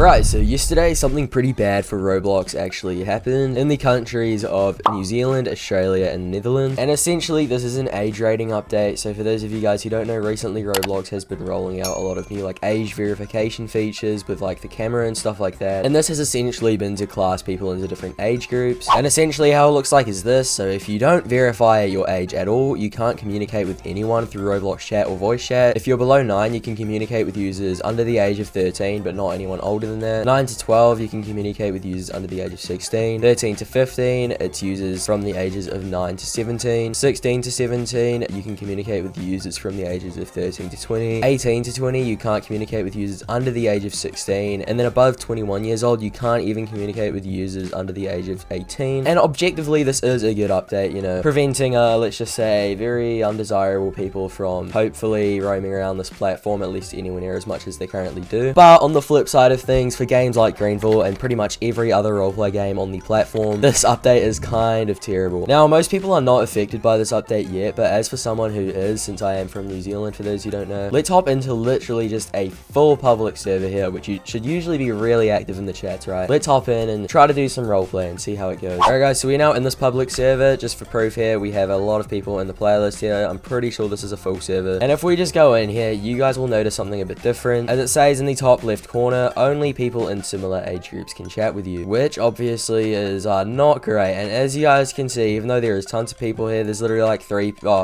Right, so yesterday something pretty bad for Roblox actually happened in the countries of New Zealand, Australia, and Netherlands. And essentially this is an age rating update. So for those of you guys who don't know, recently Roblox has been rolling out a lot of new like age verification features with like the camera and stuff like that. And this has essentially been to class people into different age groups. And essentially how it looks like is this. So if you don't verify your age at all, you can't communicate with anyone through Roblox chat or voice chat. If you're below 9, you can communicate with users under the age of 13, but not anyone older than that. 9 to 12, you can communicate with users under the age of 16. 13 to 15, it's users from the ages of 9 to 17. 16 to 17, you can communicate with users from the ages of 13 to 20. 18 to 20, you can't communicate with users under the age of 16. And then above 21 years old, you can't even communicate with users under the age of 18. And objectively, this is a good update, you know, preventing, let's just say, very undesirable people from hopefully roaming around this platform, at least anywhere near as much as they currently do. But on the flip side of things, for games like Greenville and pretty much every other roleplay game on the platform, this update is kind of terrible. Now, most people are not affected by this update yet, but as for someone who is, since I am from New Zealand, for those who don't know, let's hop into literally just a full public server here, which you should usually be really active in the chats, right? Let's hop in and try to do some roleplay and see how it goes. Alright guys, so we're now in this public server. Just for proof here, we have a lot of people in the playlist here. I'm pretty sure this is a full server. And if we just go in here, you guys will notice something a bit different. As it says in the top left corner, only people in similar age groups can chat with you, which obviously is not great. And as you guys can see, even though there is tons of people here, there's literally like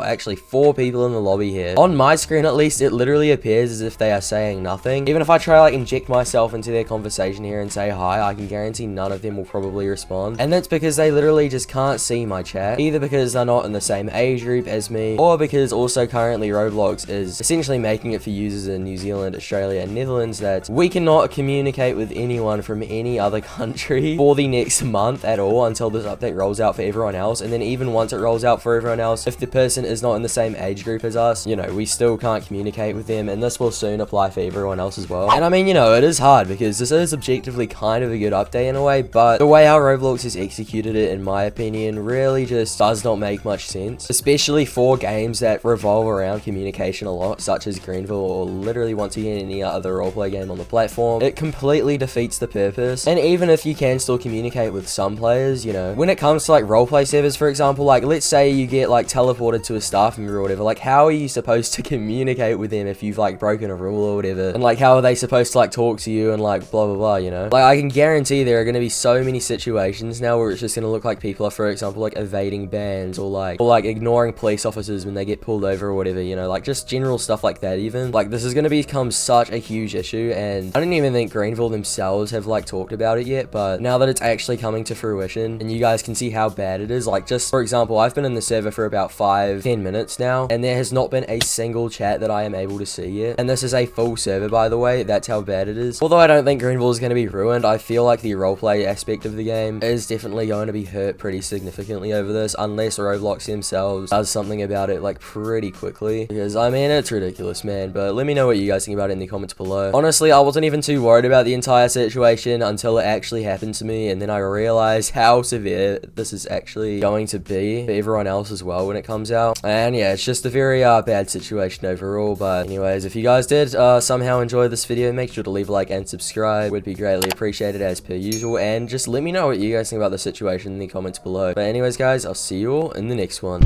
actually 4 people in the lobby here. On my screen at least, it literally appears as if they are saying nothing. Even if I try like inject myself into their conversation here and say hi, I can guarantee none of them will probably respond. And that's because they literally just can't see my chat, either because they're not in the same age group as me, or because also currently Roblox is essentially making it for users in New Zealand, Australia, and Netherlands that we cannot communicate with anyone from any other country for the next month at all until this update rolls out for everyone else. And then even once it rolls out for everyone else, if the person is not in the same age group as us, you know, we still can't communicate with them, and this will soon apply for everyone else as well. And I mean, you know, it is hard because this is objectively kind of a good update in a way, but the way how Roblox has executed it, in my opinion, really just does not make much sense, especially for games that revolve around communication a lot, such as Greenville or literally once again any other roleplay game on the platform. It completely defeats the purpose. And even if you can still communicate with some players, you know, when it comes to like roleplay servers, for example, like let's say you get like teleported to a staff member or whatever, like how are you supposed to communicate with them if you've like broken a rule or whatever? And like how are they supposed to like talk to you and like blah blah blah, you know? Like I can guarantee there are going to be so many situations now where it's just going to look like people are, for example, like evading bans or like ignoring police officers when they get pulled over or whatever, you know, like just general stuff like that. Even like this is going to become such a huge issue, and I don't even think Greenville themselves have like talked about it yet, but now that it's actually coming to fruition and you guys can see how bad it is, like just for example, I've been in the server for about 5-10 minutes now, and there has not been a single chat that I am able to see yet. And this is a full server, by the way. That's how bad it is. Although I don't think Greenville is going to be ruined, I feel like the roleplay aspect of the game is definitely going to be hurt pretty significantly over this, unless Roblox themselves does something about it like pretty quickly, because I mean, it's ridiculous, man. But let me know what you guys think about it in the comments below. Honestly, I wasn't even too worried about the entire situation until it actually happened to me, and then I realized how severe this is actually going to be for everyone else as well when it comes out. And yeah, it's just a very bad situation overall. But anyways, if you guys did somehow enjoy this video, make sure to leave a like and subscribe. Would be greatly appreciated as per usual, and just let me know what you guys think about the situation in the comments below. But anyways guys, I'll see you all in the next one.